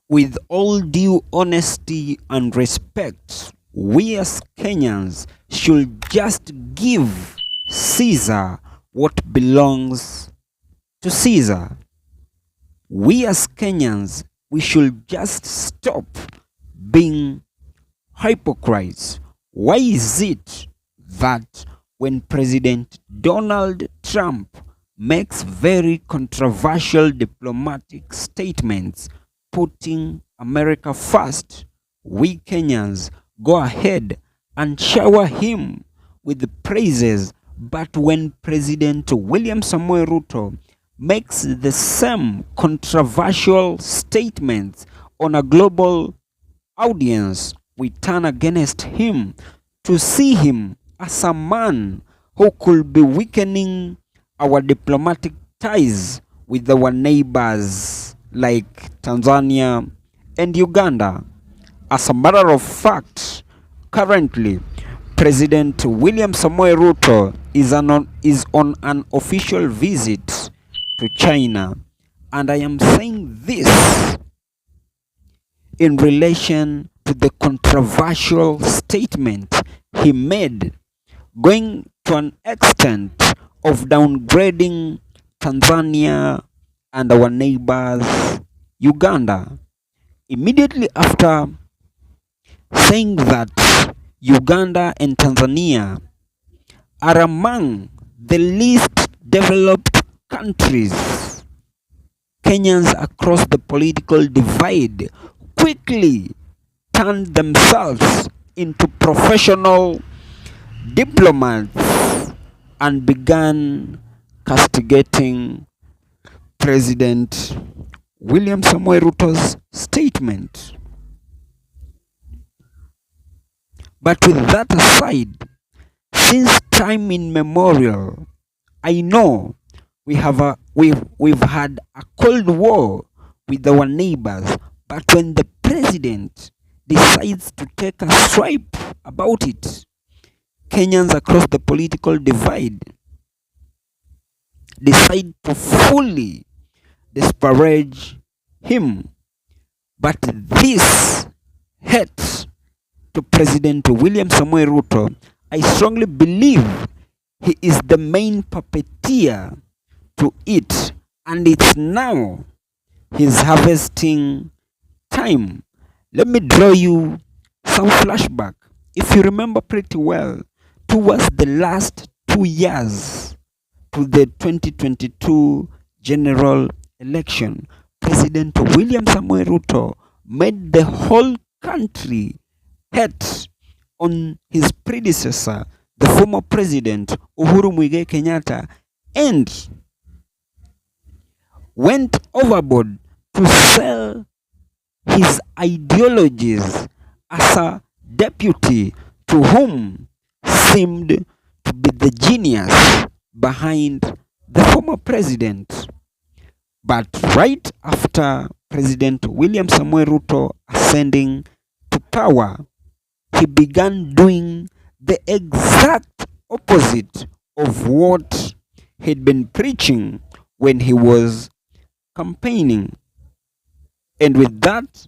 With all due honesty and respect, we as Kenyans should just give Caesar what belongs to Caesar. We as Kenyans, we should just stop being hypocrites. Why is it that when President Donald Trump makes very controversial diplomatic statements putting America first, we Kenyans go ahead and shower him with praises, but when President William Samoei Ruto makes the same controversial statements on a global audience, we turn against him to see him as a man who could be weakening our diplomatic ties with our neighbors like Tanzania and Uganda. As a matter of fact, currently, President William Samoei Ruto is on an official visit to China, and I am saying this in relation to the controversial statement he made, going to an extent of downgrading Tanzania and our neighbors Uganda. Immediately after saying that Uganda and Tanzania are among the least developed countries, Kenyans across the political divide quickly turned themselves into professional diplomats and began castigating President William Samoei Ruto's statement. But with that aside, since time immemorial, I know we've had a cold war with our neighbors, but when the president decides to take a swipe about it, Kenyans across the political divide decide to fully disparage him. But this hate to President William Samoei Ruto, I strongly believe he is the main puppeteer to it, and it's now his harvesting time. Let me draw you some flashback. If you remember pretty well, towards the last 2 years to the 2022 general election, President William Samoei Ruto made the whole country hate on his predecessor, the former president Uhuru Muigai Kenyatta, and went overboard to sell his ideologies as a deputy to whom seemed to be the genius behind the former president. But right after President William Samoei Ruto ascending to power, he began doing the exact opposite of what he'd been preaching when he was campaigning. And with that,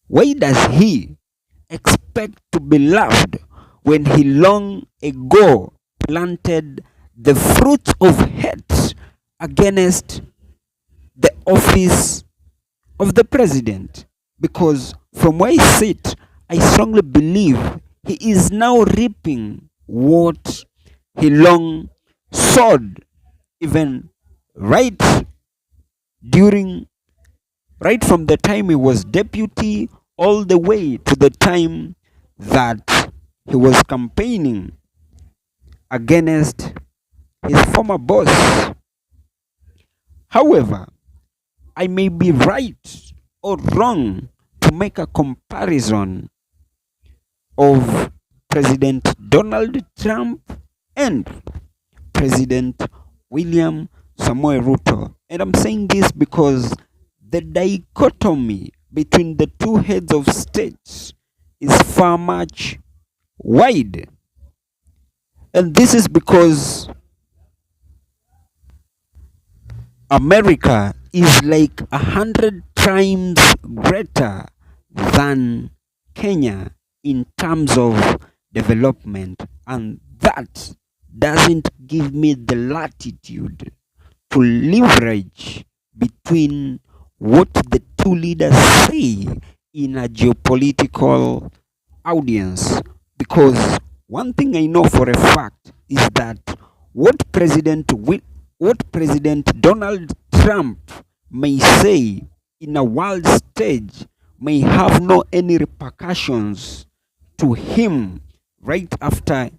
why does he expect to be loved when he long ago planted the fruits of hate against the office of the president? Because from where I sit, I strongly believe he is now reaping what he long sowed, even right from the time he was deputy all the way to the time that he was campaigning against his former boss. However, I may be right or wrong to make a comparison of President Donald Trump and President William Samoei Ruto. And I'm saying this because the dichotomy between the two heads of states is far much wide. And this is because America is like 100 times greater than Kenya in terms of development, and that doesn't give me the latitude to leverage between what the two leaders say in a geopolitical audience. Because one thing I know for a fact is that what what President Donald Trump may say in a world stage may have no any repercussions to him right after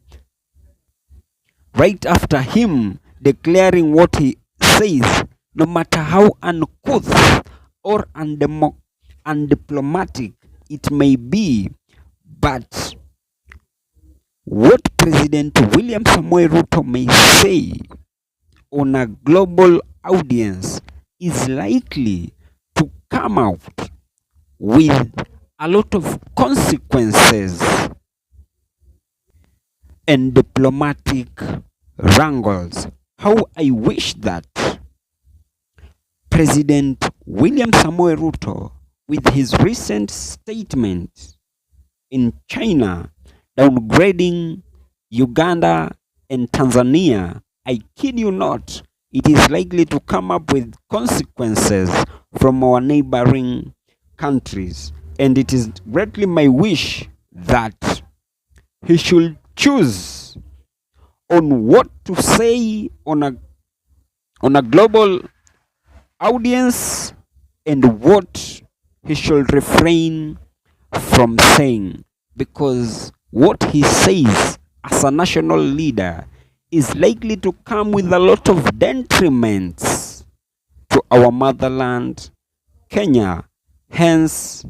him declaring what he says, no matter how uncouth or undiplomatic it may be. But what President William Samoei Ruto may say on a global audience is likely to come out with a lot of consequences and diplomatic wrangles. How I wish that President William Samoei Ruto, with his recent statement in China downgrading Uganda and Tanzania, I kid you not, it is likely to come up with consequences from our neighboring countries. And it is greatly my wish that he should choose on what to say on a global audience and what he should refrain from saying, because what he says as a national leader is likely to come with a lot of detriments to our motherland, Kenya, hence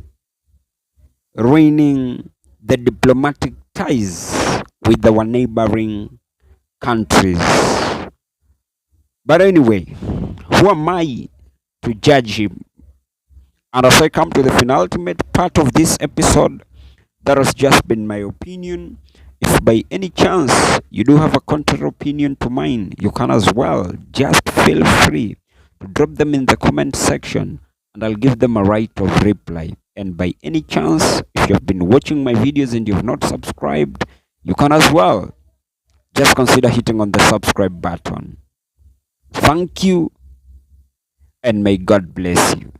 ruining the diplomatic ties with our neighboring countries. But anyway, who am I to judge him? And as I come to the penultimate part of this episode, that has just been my opinion. If by any chance you do have a counter opinion to mine, you can as well. Just feel free to drop them in the comment section and I'll give them a right of reply. And by any chance, if you've been watching my videos and you've not subscribed, you can as well. Just consider hitting on the subscribe button. Thank you and may God bless you.